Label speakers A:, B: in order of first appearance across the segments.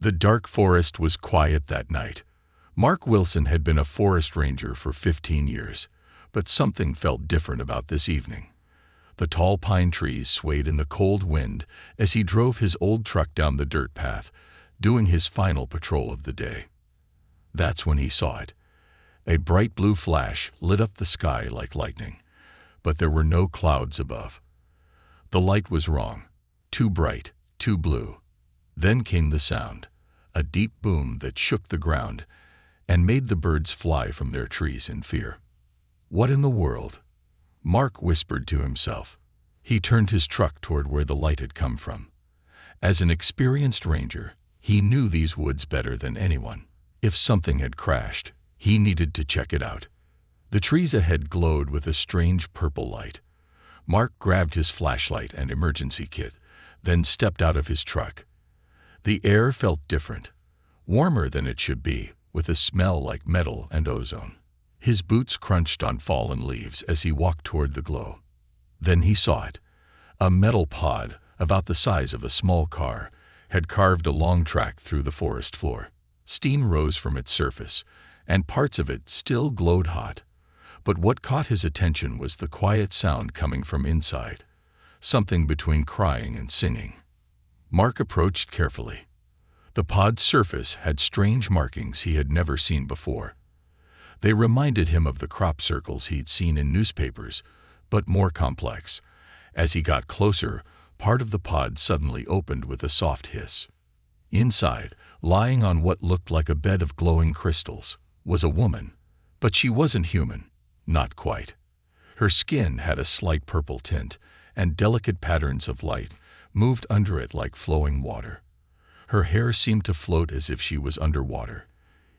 A: The dark forest was quiet that night. Mark Wilson had been a forest ranger for 15 years, but something felt different about this evening. The tall pine trees swayed in the cold wind as he drove his old truck down the dirt path, doing his final patrol of the day. That's when he saw it. A bright blue flash lit up the sky like lightning, but there were no clouds above. The light was wrong. Too bright, too blue. Then came the sound, a deep boom that shook the ground and made the birds fly from their trees in fear. What in the world? Mark whispered to himself. He turned his truck toward where the light had come from. As an experienced ranger, he knew these woods better than anyone. If something had crashed, he needed to check it out. The trees ahead glowed with a strange purple light. Mark grabbed his flashlight and emergency kit, then stepped out of his truck. The air felt different, warmer than it should be, with a smell like metal and ozone. His boots crunched on fallen leaves as he walked toward the glow. Then he saw it. A metal pod, about the size of a small car, had carved a long track through the forest floor. Steam rose from its surface, and parts of it still glowed hot. But what caught his attention was the quiet sound coming from inside, something between crying and singing. Mark approached carefully. The pod's surface had strange markings he had never seen before. They reminded him of the crop circles he'd seen in newspapers, but more complex. As he got closer, part of the pod suddenly opened with a soft hiss. Inside, lying on what looked like a bed of glowing crystals, was a woman. But she wasn't human. Not quite. Her skin had a slight purple tint, and delicate patterns of light moved under it like flowing water. Her hair seemed to float as if she was underwater,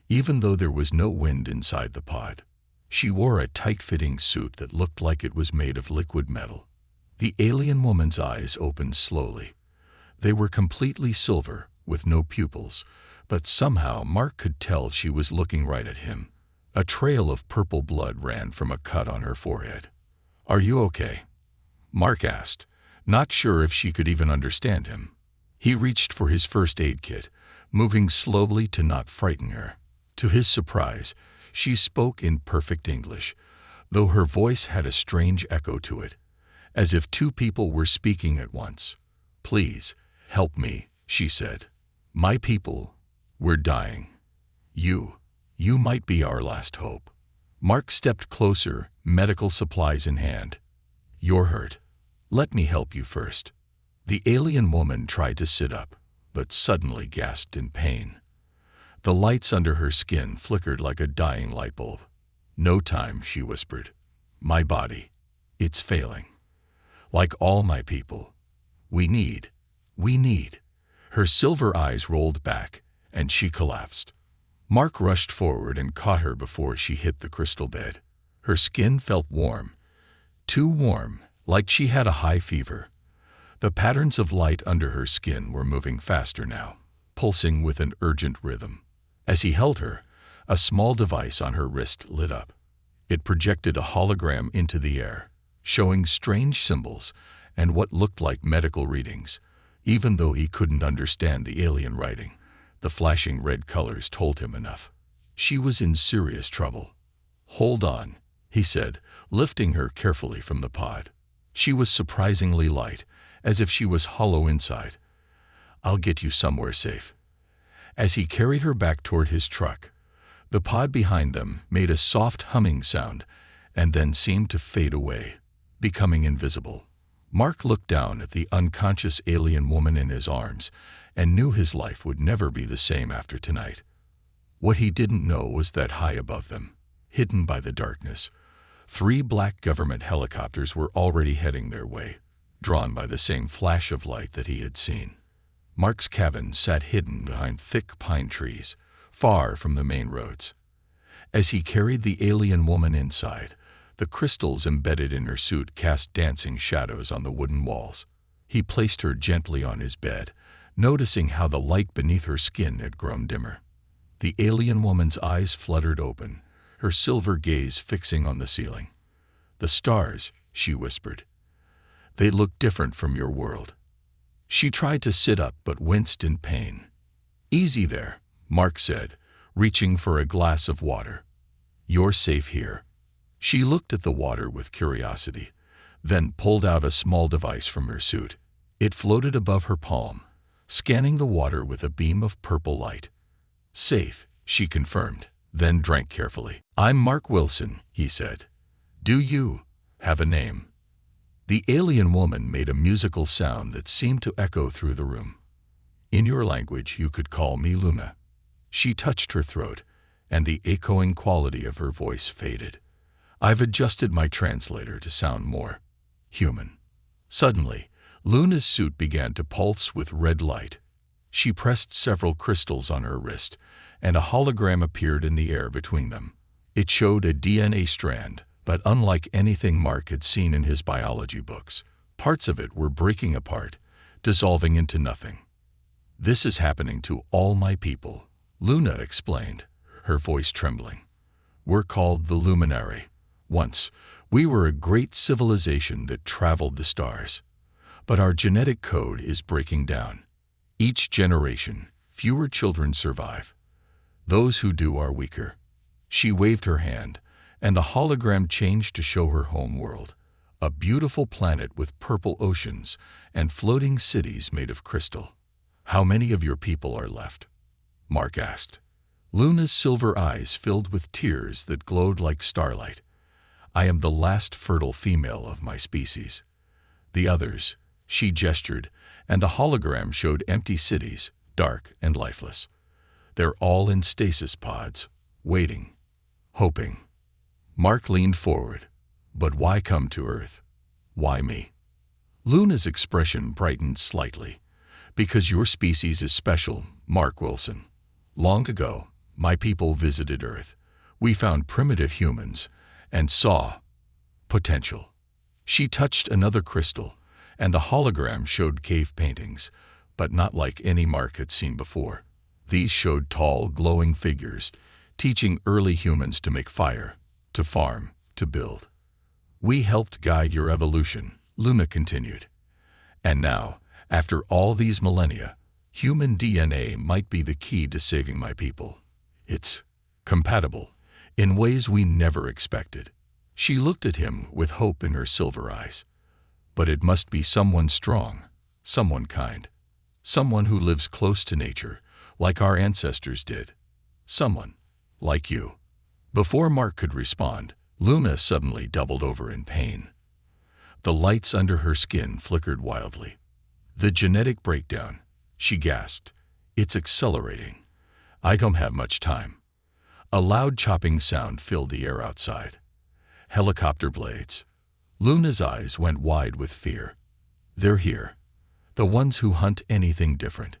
A: even though there was no wind inside the pod. She wore a tight-fitting suit that looked like it was made of liquid metal. The alien woman's eyes opened slowly. They were completely silver, with no pupils, but somehow Mark could tell she was looking right at him. A trail of purple blood ran from a cut on her forehead. "Are you okay?" Mark asked, not sure if she could even understand him. He reached for his first aid kit, moving slowly to not frighten her. To his surprise, she spoke in perfect English, though her voice had a strange echo to it, as if two people were speaking at once. "Please, help me," she said. "My people, we're dying. You might be our last hope." Mark stepped closer, medical supplies in hand. "You're hurt. Let me help you first." The alien woman tried to sit up, but suddenly gasped in pain. The lights under her skin flickered like a dying light bulb. "No time," she whispered. "My body, it's failing. Like all my people. We need. Her silver eyes rolled back, and she collapsed. Mark rushed forward and caught her before she hit the crystal bed. Her skin felt warm. Too warm, like she had a high fever. The patterns of light under her skin were moving faster now, pulsing with an urgent rhythm. As he held her, a small device on her wrist lit up. It projected a hologram into the air, showing strange symbols and what looked like medical readings. Even though he couldn't understand the alien writing, the flashing red colors told him enough. She was in serious trouble. "Hold on," he said, lifting her carefully from the pod. She was surprisingly light, as if she was hollow inside. "I'll get you somewhere safe." As he carried her back toward his truck, the pod behind them made a soft humming sound and then seemed to fade away, becoming invisible. Mark looked down at the unconscious alien woman in his arms and knew his life would never be the same after tonight. What he didn't know was that high above them, hidden by the darkness, 3 black government helicopters were already heading their way, drawn by the same flash of light that he had seen. Mark's cabin sat hidden behind thick pine trees, far from the main roads. As he carried the alien woman inside, the crystals embedded in her suit cast dancing shadows on the wooden walls. He placed her gently on his bed, noticing how the light beneath her skin had grown dimmer. The alien woman's eyes fluttered open, her silver gaze fixing on the ceiling. "The stars," she whispered. "They look different from your world." She tried to sit up but winced in pain. "Easy there," Mark said, reaching for a glass of water. "You're safe here." She looked at the water with curiosity, then pulled out a small device from her suit. It floated above her palm, scanning the water with a beam of purple light. "Safe," she confirmed, then drank carefully. "I'm Mark Wilson," he said. "Do you have a name?" The alien woman made a musical sound that seemed to echo through the room. "In your language, you could call me Luna." She touched her throat, and the echoing quality of her voice faded. "I've adjusted my translator to sound more human." Suddenly, Luna's suit began to pulse with red light. She pressed several crystals on her wrist, and a hologram appeared in the air between them. It showed a DNA strand, but unlike anything Mark had seen in his biology books, parts of it were breaking apart, dissolving into nothing. "This is happening to all my people," Luna explained, her voice trembling. "We're called the Luminary. Once, we were a great civilization that traveled the stars. But our genetic code is breaking down. Each generation, fewer children survive. Those who do are weaker." She waved her hand, and the hologram changed to show her home world, a beautiful planet with purple oceans and floating cities made of crystal. "How many of your people are left?" Mark asked. Luna's silver eyes filled with tears that glowed like starlight. "I am the last fertile female of my species. The others," she gestured, and the hologram showed empty cities, dark and lifeless. "They're all in stasis pods, waiting, hoping." Mark leaned forward. "But why come to Earth? Why me?" Luna's expression brightened slightly. "Because your species is special, Mark Wilson. Long ago, my people visited Earth. We found primitive humans and saw potential." She touched another crystal, and the hologram showed cave paintings, but not like any Mark had seen before. These showed tall, glowing figures, teaching early humans to make fire, to farm, to build. "We helped guide your evolution," Luna continued. "And now, after all these millennia, human DNA might be the key to saving my people. It's compatible in ways we never expected." She looked at him with hope in her silver eyes. "But it must be someone strong, someone kind, someone who lives close to nature, like our ancestors did. Someone like you." Before Mark could respond, Luna suddenly doubled over in pain. The lights under her skin flickered wildly. "The genetic breakdown," she gasped. "It's accelerating. I don't have much time." A loud chopping sound filled the air outside. Helicopter blades. Luna's eyes went wide with fear. "They're here. The ones who hunt anything different.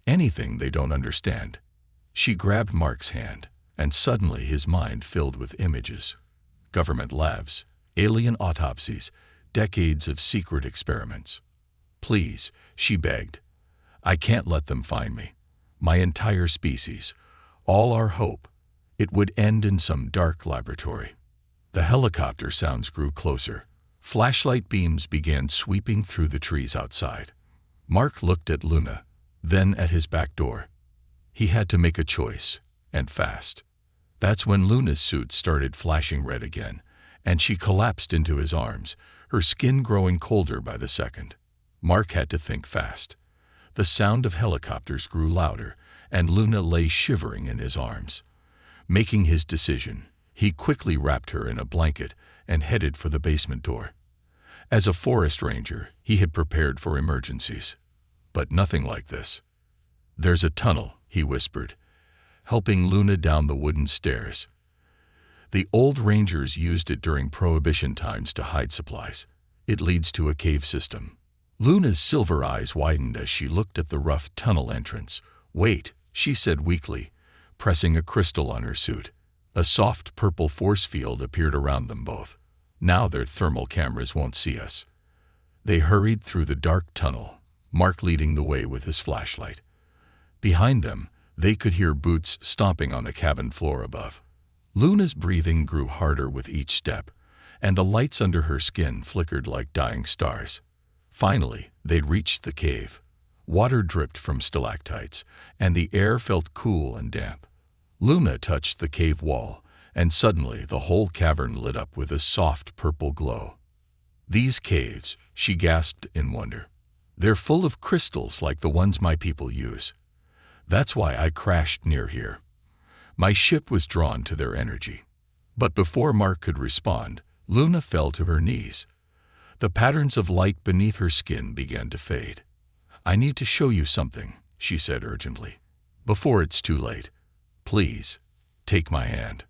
A: Anything they don't understand." She grabbed Mark's hand, and suddenly his mind filled with images. Government labs, alien autopsies, decades of secret experiments. "Please," she begged. "I can't let them find me. My entire species, all our hope, it would end in some dark laboratory." The helicopter sounds grew closer. Flashlight beams began sweeping through the trees outside. Mark looked at Luna, then at his back door. He had to make a choice, and fast. That's when Luna's suit started flashing red again, and she collapsed into his arms, her skin growing colder by the second. Mark had to think fast. The sound of helicopters grew louder, and Luna lay shivering in his arms. Making his decision, he quickly wrapped her in a blanket and headed for the basement door. As a forest ranger, he had prepared for emergencies. But nothing like this. "There's a tunnel," he whispered, helping Luna down the wooden stairs. The old rangers used it during Prohibition times to hide supplies. It leads to a cave system. Luna's silver eyes widened as she looked at the rough tunnel entrance. "Wait," she said weakly, pressing a crystal on her suit. A soft purple force field appeared around them both. "Now their thermal cameras won't see us." They hurried through the dark tunnel, Mark leading the way with his flashlight. Behind them, they could hear boots stomping on the cabin floor above. Luna's breathing grew harder with each step, and the lights under her skin flickered like dying stars. Finally, they'd reached the cave. Water dripped from stalactites, and the air felt cool and damp. Luna touched the cave wall, and suddenly the whole cavern lit up with a soft purple glow. "These caves," she gasped in wonder. "They're full of crystals like the ones my people use. That's why I crashed near here. My ship was drawn to their energy." But before Mark could respond, Luna fell to her knees. The patterns of light beneath her skin began to fade. "I need to show you something," she said urgently. "Before it's too late. Please, take my hand."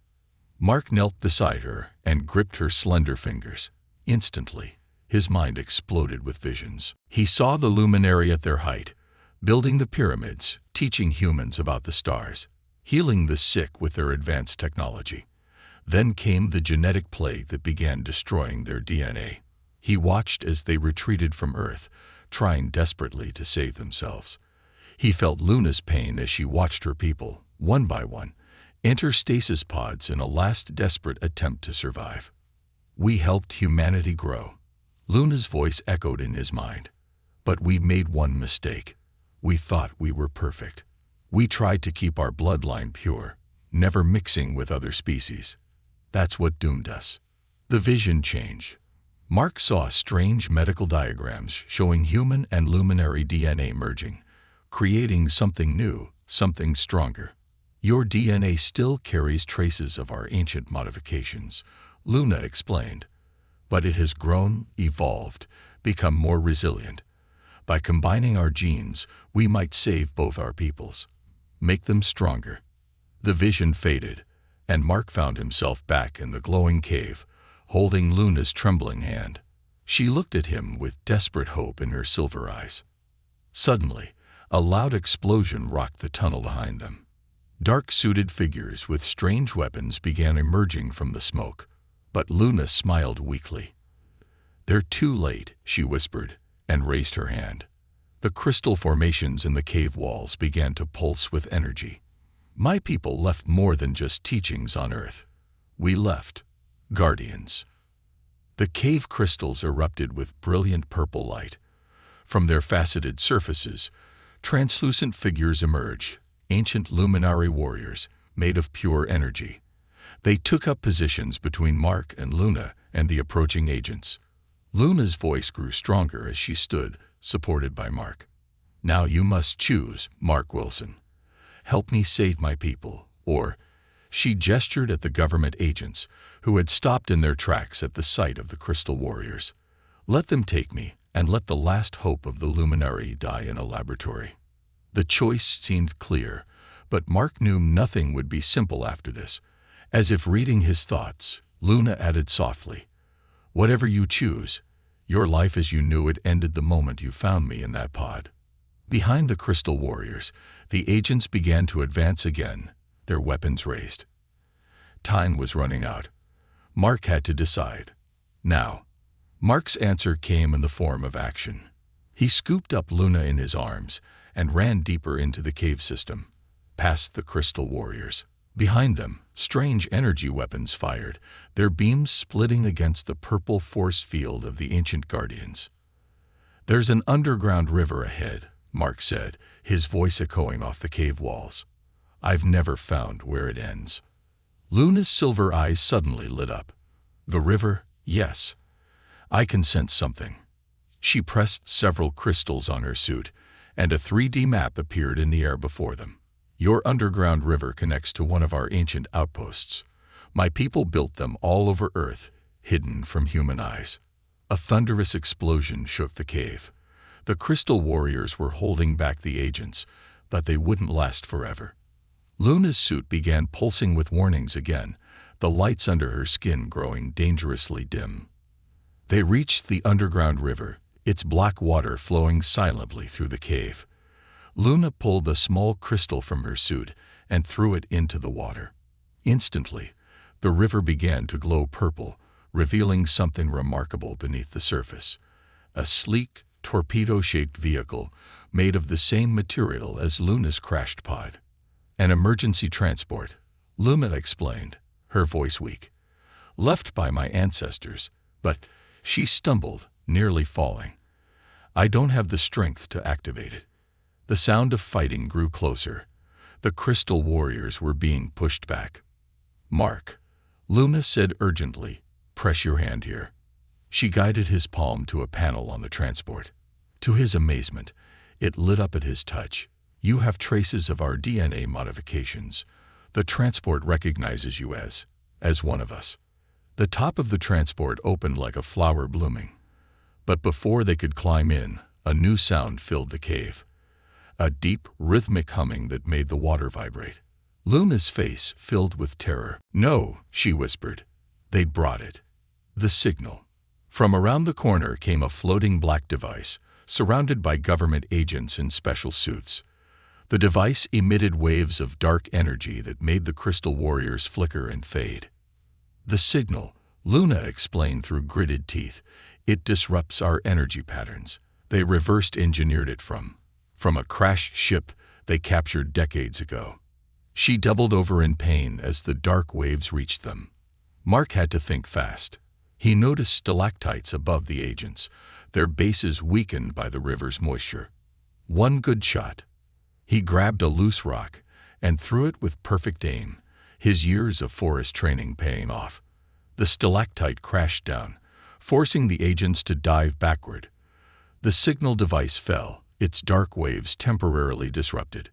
A: Mark knelt beside her and gripped her slender fingers. Instantly, his mind exploded with visions. He saw the luminary at their height, building the pyramids, teaching humans about the stars, healing the sick with their advanced technology. Then came the genetic plague that began destroying their DNA. He watched as they retreated from Earth, trying desperately to save themselves. He felt Luna's pain as she watched her people, one by one, enter stasis pods in a last desperate attempt to survive. "We helped humanity grow," Luna's voice echoed in his mind. "But we made one mistake. We thought we were perfect. We tried to keep our bloodline pure, never mixing with other species. That's what doomed us." The vision changed. Mark saw strange medical diagrams showing human and luminary DNA merging, creating something new, something stronger. "Your DNA still carries traces of our ancient modifications," Luna explained. "But it has grown, evolved, become more resilient. By combining our genes, we might save both our peoples, make them stronger." The vision faded, and Mark found himself back in the glowing cave, holding Luna's trembling hand. She looked at him with desperate hope in her silver eyes. Suddenly, a loud explosion rocked the tunnel behind them. Dark-suited figures with strange weapons began emerging from the smoke, but Luna smiled weakly. "They're too late," she whispered, and raised her hand. The crystal formations in the cave walls began to pulse with energy. "My people left more than just teachings on Earth. We left guardians." The cave crystals erupted with brilliant purple light. From their faceted surfaces, translucent figures emerged, ancient luminary warriors made of pure energy. They took up positions between Mark and Luna and the approaching agents. Luna's voice grew stronger as she stood, supported by Mark. "Now you must choose, Mark Wilson. Help me save my people, or—" She gestured at the government agents, who had stopped in their tracks at the sight of the crystal warriors. "Let them take me, and let the last hope of the luminary die in a laboratory." The choice seemed clear, but Mark knew nothing would be simple after this. As if reading his thoughts, Luna added softly, "Whatever you choose, your life as you knew it ended the moment you found me in that pod." Behind the crystal warriors, the agents began to advance again, their weapons raised. Time was running out. Mark had to decide. Now. Mark's answer came in the form of action. He scooped up Luna in his arms and ran deeper into the cave system, past the crystal warriors. Behind them, strange energy weapons fired, their beams splitting against the purple force field of the ancient guardians. "There's an underground river ahead," Mark said, his voice echoing off the cave walls. "I've never found where it ends." Luna's silver eyes suddenly lit up. "The river? Yes. I can sense something." She pressed several crystals on her suit, and a 3D map appeared in the air before them. "Your underground river connects to one of our ancient outposts. My people built them all over Earth, hidden from human eyes." A thunderous explosion shook the cave. The crystal warriors were holding back the agents, but they wouldn't last forever. Luna's suit began pulsing with warnings again, the lights under her skin growing dangerously dim. They reached the underground river, its black water flowing silently through the cave. Luna pulled a small crystal from her suit and threw it into the water. Instantly, the river began to glow purple, revealing something remarkable beneath the surface. A sleek, torpedo-shaped vehicle made of the same material as Luna's crashed pod. "An emergency transport," Luna explained, her voice weak. "Left by my ancestors, but—" She stumbled, nearly falling. "I don't have the strength to activate it." The sound of fighting grew closer. The crystal warriors were being pushed back. "Mark," Luna said urgently, "press your hand here." She guided his palm to a panel on the transport. To his amazement, it lit up at his touch. "You have traces of our DNA modifications. The transport recognizes you as one of us." The top of the transport opened like a flower blooming. But before they could climb in, a new sound filled the cave. A deep, rhythmic humming that made the water vibrate. Luna's face filled with terror. "No," she whispered. "They'd brought it." The signal. From around the corner came a floating black device, surrounded by government agents in special suits. The device emitted waves of dark energy that made the crystal warriors flicker and fade. "The signal," Luna explained through gritted teeth. "It disrupts our energy patterns. They reversed engineered it from a crashed ship they captured decades ago." She doubled over in pain as the dark waves reached them. Mark had to think fast. He noticed stalactites above the agents, their bases weakened by the river's moisture. One good shot. He grabbed a loose rock and threw it with perfect aim, his years of forest training paying off. The stalactite crashed down, forcing the agents to dive backward. The signal device fell, its dark waves temporarily disrupted.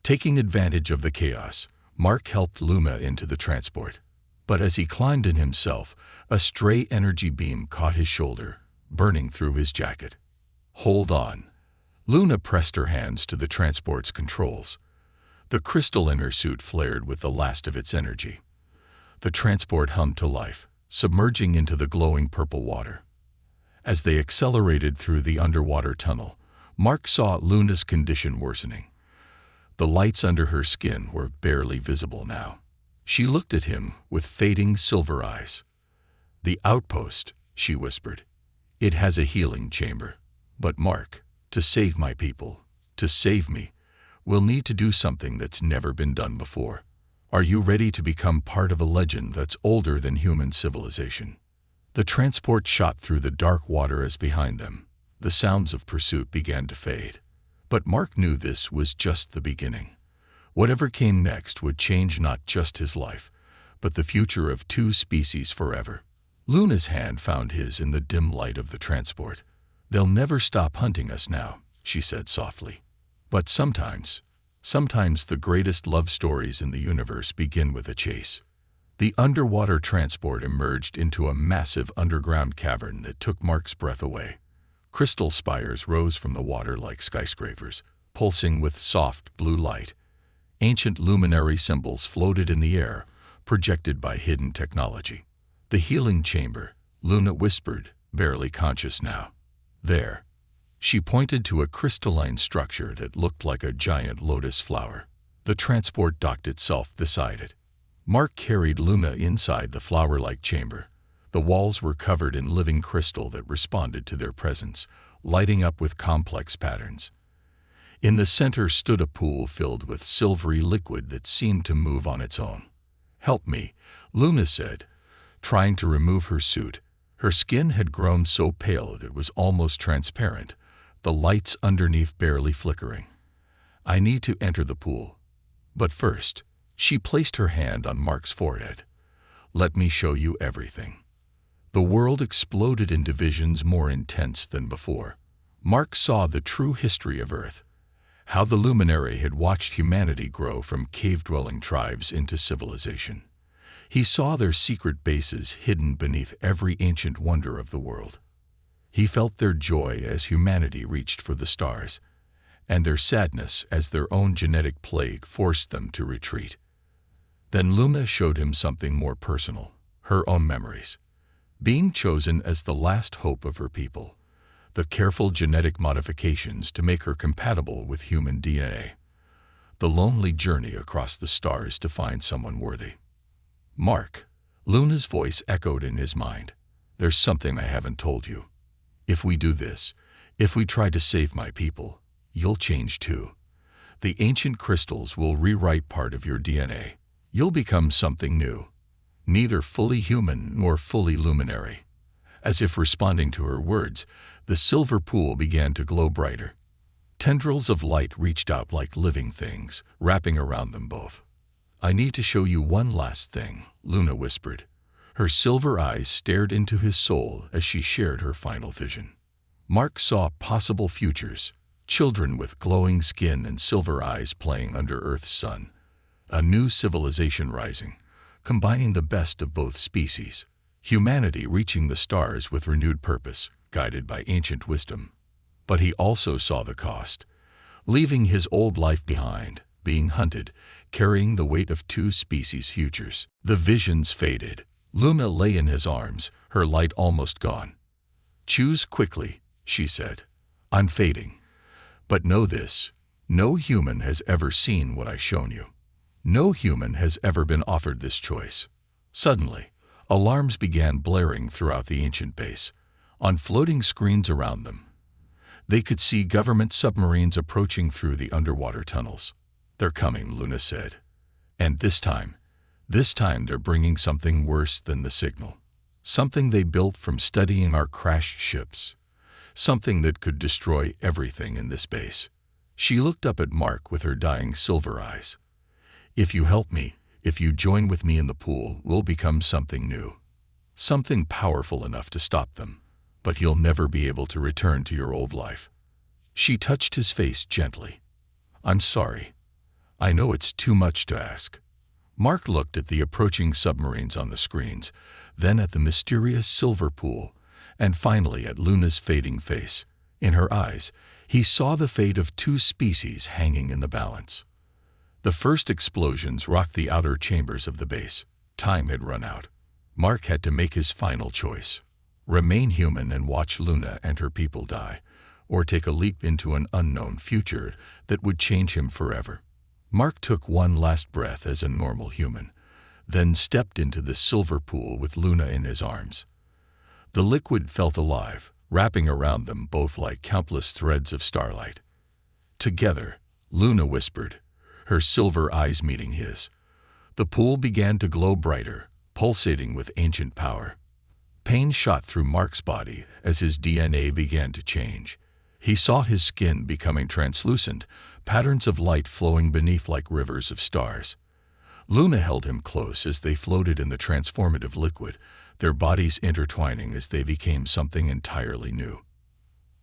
A: Taking advantage of the chaos, Mark helped Luna into the transport. But as he climbed in himself, a stray energy beam caught his shoulder, burning through his jacket. "Hold on." Luna pressed her hands to the transport's controls. The crystal in her suit flared with the last of its energy. The transport hummed to life, submerging into the glowing purple water. As they accelerated through the underwater tunnel, Mark saw Luna's condition worsening. The lights under her skin were barely visible now. She looked at him with fading silver eyes. "The outpost," she whispered. "It has a healing chamber. But Mark, to save my people, to save me, we'll need to do something that's never been done before. Are you ready to become part of a legend that's older than human civilization?" The transport shot through the dark water as behind them. The sounds of pursuit began to fade. But Mark knew this was just the beginning. Whatever came next would change not just his life, but the future of two species forever. Luna's hand found his in the dim light of the transport. "They'll never stop hunting us now," she said softly. "But sometimes the greatest love stories in the universe begin with a chase." The underwater transport emerged into a massive underground cavern that took Mark's breath away. Crystal spires rose from the water like skyscrapers, pulsing with soft blue light. Ancient luminary symbols floated in the air, projected by hidden technology. "The healing chamber," Luna whispered, barely conscious now. "There." She pointed to a crystalline structure that looked like a giant lotus flower. The transport docked itself beside it. Mark carried Luna inside the flower-like chamber. The walls were covered in living crystal that responded to their presence, lighting up with complex patterns. In the center stood a pool filled with silvery liquid that seemed to move on its own. "Help me," Luna said, trying to remove her suit. Her skin had grown so pale that it was almost transparent, the lights underneath barely flickering. "I need to enter the pool. But first," she placed her hand on Mark's forehead. "Let me show you everything." The world exploded into visions more intense than before. Mark saw the true history of Earth, how the luminary had watched humanity grow from cave-dwelling tribes into civilization. He saw their secret bases hidden beneath every ancient wonder of the world. He felt their joy as humanity reached for the stars, and their sadness as their own genetic plague forced them to retreat. Then Luna showed him something more personal, her own memories. Being chosen as the last hope of her people, the careful genetic modifications to make her compatible with human DNA, the lonely journey across the stars to find someone worthy. "Mark," Luna's voice echoed in his mind, "there's something I haven't told you. If we do this, if we try to save my people, you'll change too. The ancient crystals will rewrite part of your DNA. You'll become something new, neither fully human nor fully luminary." As if responding to her words, the silver pool began to glow brighter. Tendrils of light reached out like living things, wrapping around them both. "I need to show you one last thing," Luna whispered. Her silver eyes stared into his soul as she shared her final vision. Mark saw possible futures, children with glowing skin and silver eyes playing under Earth's sun. A new civilization rising, combining the best of both species. Humanity reaching the stars with renewed purpose, guided by ancient wisdom. But he also saw the cost. Leaving his old life behind, being hunted, carrying the weight of two species' futures. The visions faded. Luna lay in his arms, her light almost gone. "Choose quickly," she said. "I'm fading. But know this, no human has ever seen what I've shown you. No human has ever been offered this choice." Suddenly, alarms began blaring throughout the ancient base, on floating screens around them. They could see government submarines approaching through the underwater tunnels. "They're coming," Luna said. "And this time they're bringing something worse than the signal. Something they built from studying our crashed ships. Something that could destroy everything in this base." She looked up at Mark with her dying silver eyes. "If you help me, if you join with me in the pool, we'll become something new. Something powerful enough to stop them. But you'll never be able to return to your old life." She touched his face gently. "I'm sorry. I know it's too much to ask." Mark looked at the approaching submarines on the screens, then at the mysterious silver pool, and finally at Luna's fading face. In her eyes, he saw the fate of two species hanging in the balance. The first explosions rocked the outer chambers of the base. Time had run out. Mark had to make his final choice. Remain human and watch Luna and her people die, or take a leap into an unknown future that would change him forever. Mark took one last breath as a normal human, then stepped into the silver pool with Luna in his arms. The liquid felt alive, wrapping around them both like countless threads of starlight. "Together," Luna whispered, her silver eyes meeting his. The pool began to glow brighter, pulsating with ancient power. Pain shot through Mark's body as his DNA began to change. He saw his skin becoming translucent, patterns of light flowing beneath like rivers of stars. Luna held him close as they floated in the transformative liquid, their bodies intertwining as they became something entirely new.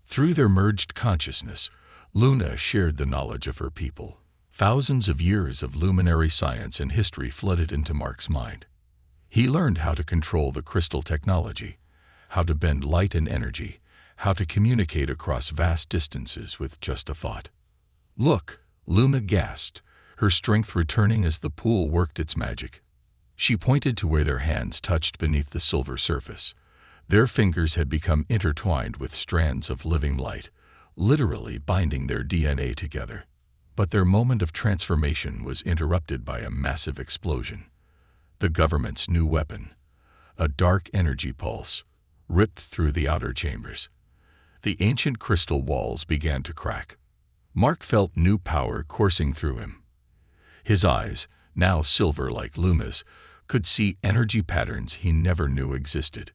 A: Through their merged consciousness, Luna shared the knowledge of her people. Thousands of years of luminary science and history flooded into Mark's mind. He learned how to control the crystal technology, how to bend light and energy, how to communicate across vast distances with just a thought. "Look," Luna gasped, her strength returning as the pool worked its magic. She pointed to where their hands touched beneath the silver surface. Their fingers had become intertwined with strands of living light, literally binding their DNA together. But their moment of transformation was interrupted by a massive explosion. The government's new weapon, a dark energy pulse, ripped through the outer chambers. The ancient crystal walls began to crack. Mark felt new power coursing through him. His eyes, now silver like Luna's, could see energy patterns he never knew existed.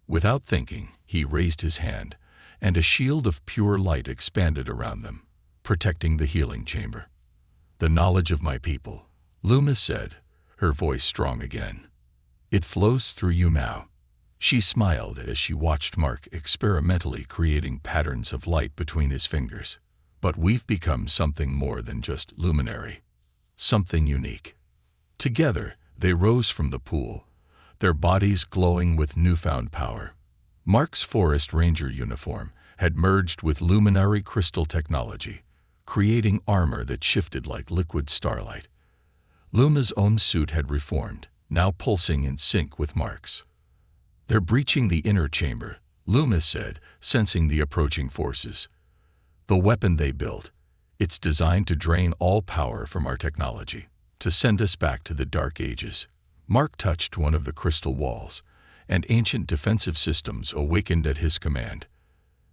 A: Without thinking, he raised his hand, and a shield of pure light expanded around them, protecting the healing chamber. "The knowledge of my people," Luna said, her voice strong again. "It flows through you now." She smiled as she watched Mark experimentally creating patterns of light between his fingers. "But we've become something more than just luminary. Something unique." Together, they rose from the pool, their bodies glowing with newfound power. Mark's forest ranger uniform had merged with luminary crystal technology, creating armor that shifted like liquid starlight. Luna's own suit had reformed, now pulsing in sync with Mark's. "They're breaching the inner chamber," Luna said, sensing the approaching forces. "The weapon they built, it's designed to drain all power from our technology, to send us back to the Dark Ages." Mark touched one of the crystal walls, and ancient defensive systems awakened at his command.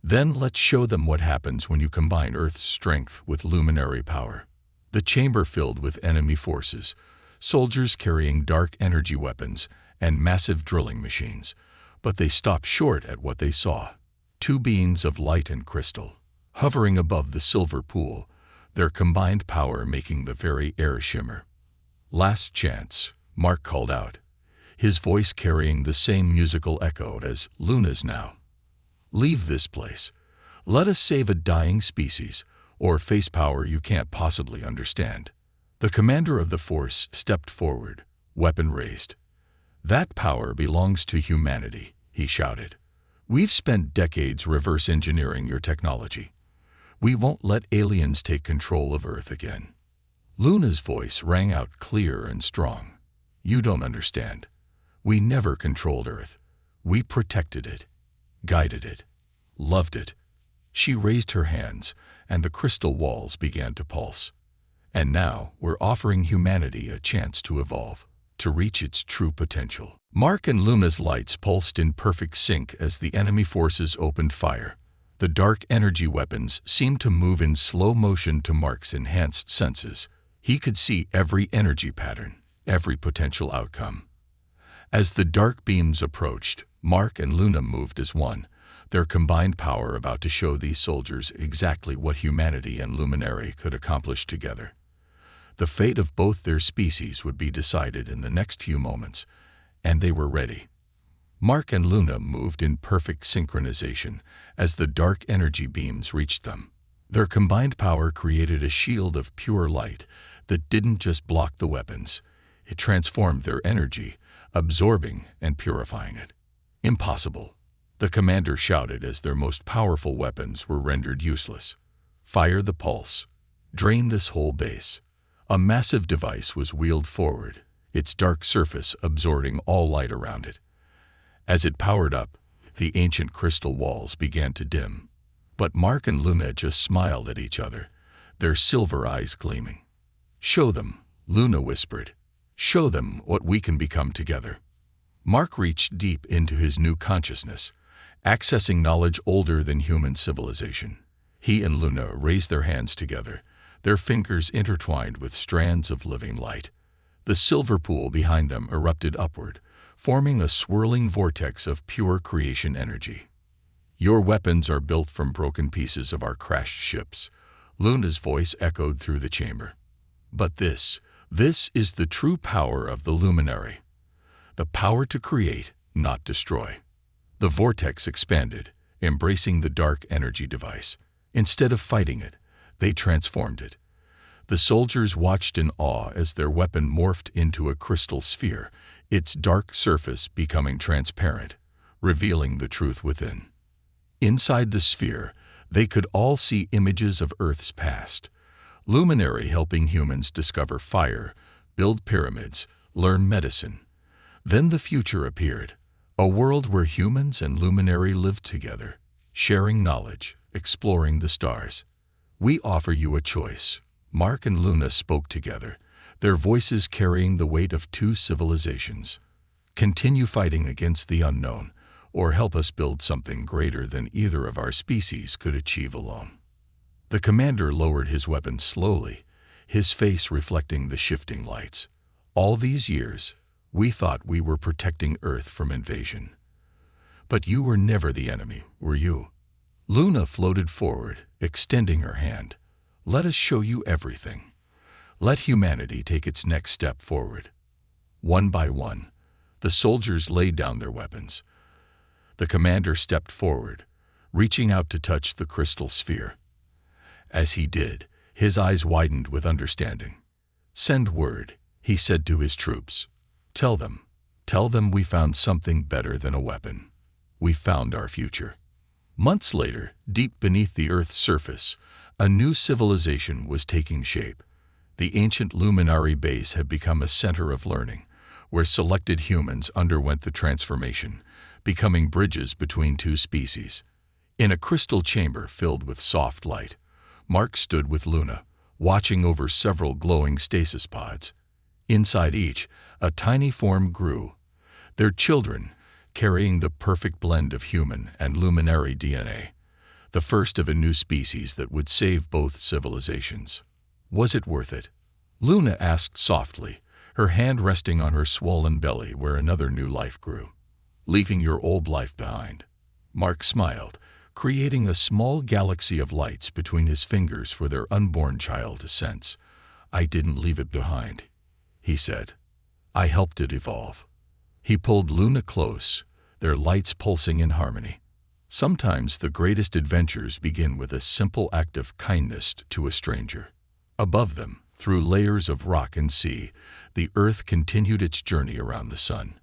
A: "Then let's show them what happens when you combine Earth's strength with luminary power." The chamber filled with enemy forces, soldiers carrying dark energy weapons and massive drilling machines, but they stopped short at what they saw. Two beings of light and crystal, hovering above the silver pool, their combined power making the very air shimmer. "Last chance," Mark called out, his voice carrying the same musical echo as Luna's now. "Leave this place. Let us save a dying species, or face power you can't possibly understand." The commander of the force stepped forward, weapon raised. "That power belongs to humanity," he shouted. "We've spent decades reverse engineering your technology. We won't let aliens take control of Earth again." Luna's voice rang out clear and strong. "You don't understand. We never controlled Earth. We protected it, guided it, loved it." She raised her hands, and the crystal walls began to pulse. "And now we're offering humanity a chance to evolve, to reach its true potential." Mark and Luna's lights pulsed in perfect sync as the enemy forces opened fire. The dark energy weapons seemed to move in slow motion to Mark's enhanced senses. He could see every energy pattern, every potential outcome. As the dark beams approached, Mark and Luna moved as one, their combined power about to show these soldiers exactly what humanity and Luminary could accomplish together. The fate of both their species would be decided in the next few moments, and they were ready. Mark and Luna moved in perfect synchronization as the dark energy beams reached them. Their combined power created a shield of pure light that didn't just block the weapons. It transformed their energy, absorbing and purifying it. "Impossible," the commander shouted as their most powerful weapons were rendered useless. "Fire the pulse. Drain this whole base." A massive device was wheeled forward, its dark surface absorbing all light around it. As it powered up, the ancient crystal walls began to dim. But Mark and Luna just smiled at each other, their silver eyes gleaming. "Show them," Luna whispered. "Show them what we can become together." Mark reached deep into his new consciousness, accessing knowledge older than human civilization. He and Luna raised their hands together, their fingers intertwined with strands of living light. The silver pool behind them erupted upward, forming a swirling vortex of pure creation energy. "Your weapons are built from broken pieces of our crashed ships," Luna's voice echoed through the chamber. "But this is the true power of the Luminary. The power to create, not destroy." The vortex expanded, embracing the dark energy device. Instead of fighting it, they transformed it. The soldiers watched in awe as their weapon morphed into a crystal sphere, its dark surface becoming transparent, revealing the truth within. Inside the sphere, they could all see images of Earth's past. Luminary helping humans discover fire, build pyramids, learn medicine. Then the future appeared, a world where humans and Luminary lived together, sharing knowledge, exploring the stars. "We offer you a choice." Mark and Luna spoke together, their voices carrying the weight of two civilizations. "Continue fighting against the unknown, or help us build something greater than either of our species could achieve alone." The commander lowered his weapon slowly, his face reflecting the shifting lights. "All these years, we thought we were protecting Earth from invasion. But you were never the enemy, were you?" Luna floated forward, extending her hand. "Let us show you everything. Let humanity take its next step forward." One by one, the soldiers laid down their weapons. The commander stepped forward, reaching out to touch the crystal sphere. As he did, his eyes widened with understanding. "Send word," he said to his troops. Tell them we found something better than a weapon. We found our future." Months later, deep beneath the Earth's surface, a new civilization was taking shape. The ancient Luminary base had become a center of learning, where selected humans underwent the transformation, becoming bridges between two species. In a crystal chamber filled with soft light, Mark stood with Luna, watching over several glowing stasis pods. Inside each, a tiny form grew, their children, carrying the perfect blend of human and Luminary DNA, the first of a new species that would save both civilizations. "Was it worth it?" Luna asked softly, her hand resting on her swollen belly where another new life grew. "Leaving your old life behind." Mark smiled, creating a small galaxy of lights between his fingers for their unborn child to sense. "I didn't leave it behind," he said. "I helped it evolve." He pulled Luna close, their lights pulsing in harmony. Sometimes the greatest adventures begin with a simple act of kindness to a stranger. Above them, through layers of rock and sea, the Earth continued its journey around the sun.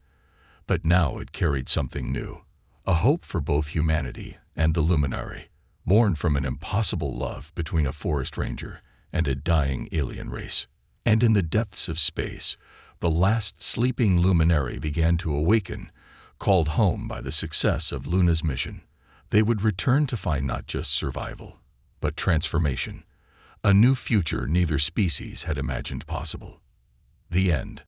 A: But now it carried something new, a hope for both humanity and the luminary, born from an impossible love between a forest ranger and a dying alien race. And in the depths of space, the last sleeping luminary began to awaken, called home by the success of Luna's mission. They would return to find not just survival, but transformation, a new future neither species had imagined possible. The end.